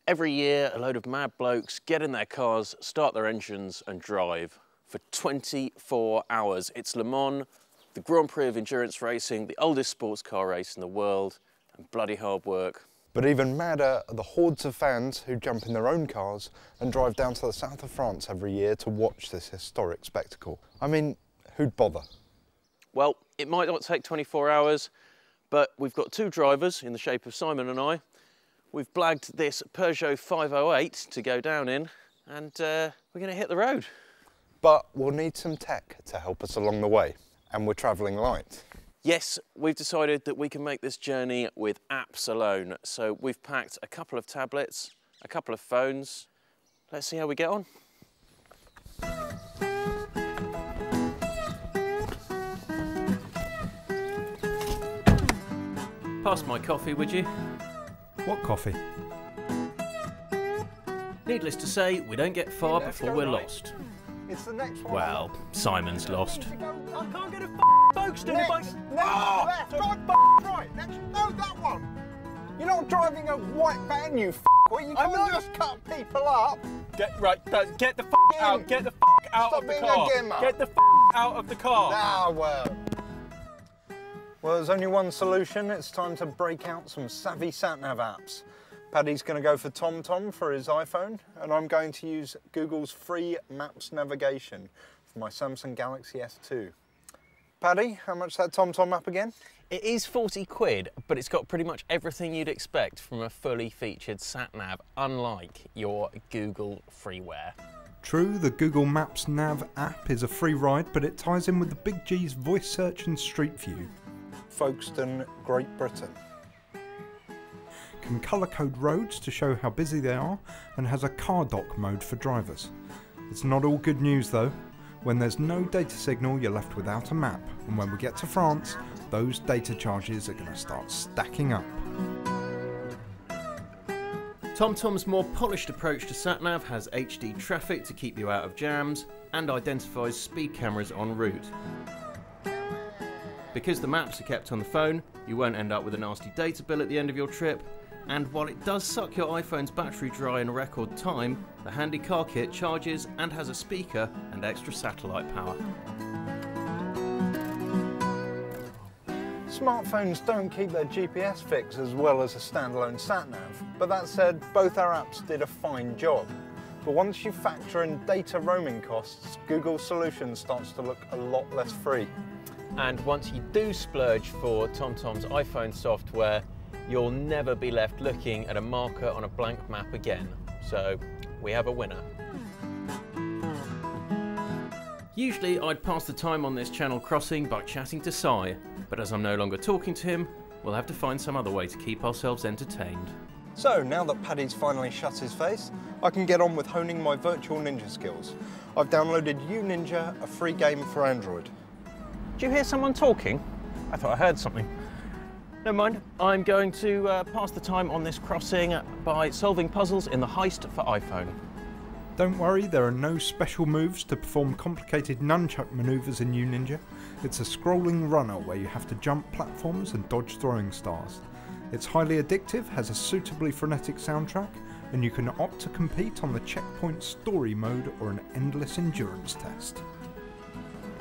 Every year, a load of mad blokes get in their cars, start their engines and drive for 24 hours. It's Le Mans, the Grand Prix of endurance racing, the oldest sports car race in the world, and bloody hard work. But even madder are the hordes of fans who jump in their own cars and drive down to the south of France every year to watch this historic spectacle. I mean, who'd bother? Well, it might not take 24 hours, but we've got two drivers in the shape of Simon and I. We've blagged this Peugeot 508 to go down in, and we're going to hit the road. But we'll need some tech to help us along the way, and we're travelling light. Yes, we've decided that we can make this journey with apps alone. So we've packed a couple of tablets, a couple of phones. Let's see how we get on. Pass my coffee, would you? What coffee? Needless to say, we don't get far before we're lost. It's the next one. Well, Simon's lost. I can't get a focus to the bike. Left, right, next, no, that one. You're not driving a white van, you f***er. You can't just cut people up. Get the out. Get the out Stop of the being car. a gimmer. Get the out of the car. Ah, well. Well, there's only one solution. It's time to break out some savvy sat-nav apps. Paddy's going to go for TomTom for his iPhone, and I'm going to use Google's free Maps navigation for my Samsung Galaxy S2. Paddy, how much is that TomTom app again? It is 40 quid, but it's got pretty much everything you'd expect from a fully featured sat-nav, unlike your Google freeware. True, the Google Maps Nav app is a free ride, but it ties in with the Big G's voice search and Street View. Folkestone, Great Britain. Can colour code roads to show how busy they are, and has a car dock mode for drivers. It's not all good news though. When there's no data signal, you're left without a map, and when we get to France, those data charges are going to start stacking up. TomTom's more polished approach to sat-nav has HD traffic to keep you out of jams, and identifies speed cameras en route. Because the maps are kept on the phone, you won't end up with a nasty data bill at the end of your trip, and while it does suck your iPhone's battery dry in a record time, the handy car kit charges and has a speaker and extra satellite power. Smartphones don't keep their GPS fix as well as a standalone sat-nav, but that said, both our apps did a fine job. But once you factor in data roaming costs, Google Solutions starts to look a lot less free. And once you do splurge for TomTom's iPhone software, you'll never be left looking at a marker on a blank map again. So we have a winner. Usually I'd pass the time on this channel crossing by chatting to Si, but as I'm no longer talking to him, we'll have to find some other way to keep ourselves entertained. So now that Paddy's finally shut his face, I can get on with honing my virtual ninja skills. I've downloaded UNinja, a free game for Android. Did you hear someone talking? I thought I heard something. Never mind, I'm going to pass the time on this crossing by solving puzzles in the Heist for iPhone. Don't worry, there are no special moves to perform complicated nunchuck manoeuvres in UNinja. It's a scrolling runner where you have to jump platforms and dodge throwing stars. It's highly addictive, has a suitably frenetic soundtrack, and you can opt to compete on the checkpoint story mode or an endless endurance test.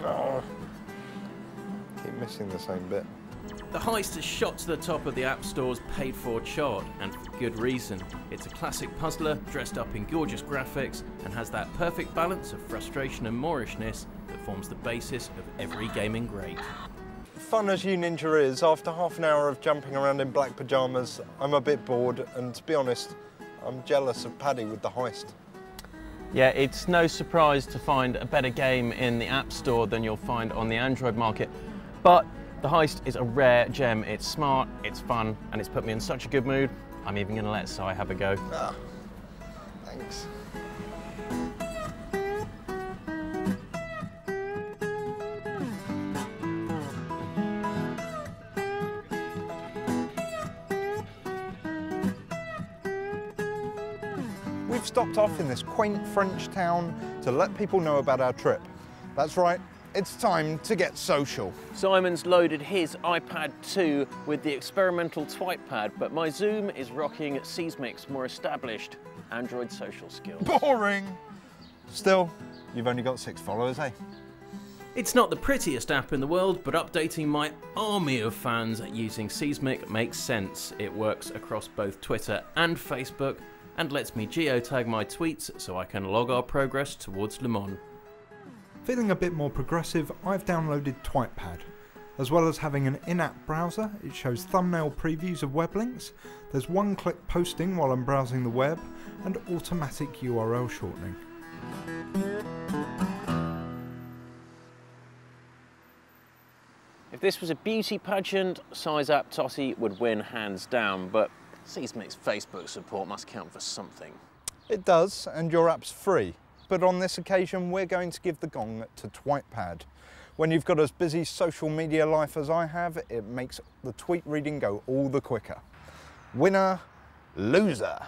Oh, keep missing the same bit. The Heist is shot to the top of the App Store's paid-for chart, and for good reason. It's a classic puzzler dressed up in gorgeous graphics and has that perfect balance of frustration and moorishness that forms the basis of every gaming great. Fun as UNinja is, after half an hour of jumping around in black pyjamas, I'm a bit bored, and to be honest, I'm jealous of Paddy with the Heist. Yeah, it's no surprise to find a better game in the App Store than you'll find on the Android market, but the Heist is a rare gem. It's smart, it's fun, and it's put me in such a good mood, I'm even going to let Si have a go. Ah, thanks. We've stopped off in this quaint French town to let people know about our trip. That's right, it's time to get social. Simon's loaded his iPad 2 with the experimental TwitePad, but my Zoom is rocking Seismic's more established Android social skills. Boring! Still, you've only got 6 followers, eh? It's not the prettiest app in the world, but updating my army of fans using Seismic makes sense. It works across both Twitter and Facebook, and lets me geotag my tweets so I can log our progress towards Le Mans. Feeling a bit more progressive, I've downloaded TwitePad. As well as having an in-app browser, it shows thumbnail previews of web links, there's one-click posting while I'm browsing the web, and automatic URL shortening. If this was a beauty pageant, Size App Totty would win hands down, but Seismic's Facebook support must count for something. It does, and your app's free. But on this occasion, we're going to give the gong to TwitePad. When you've got as busy social media life as I have, it makes the tweet reading go all the quicker. Winner, loser.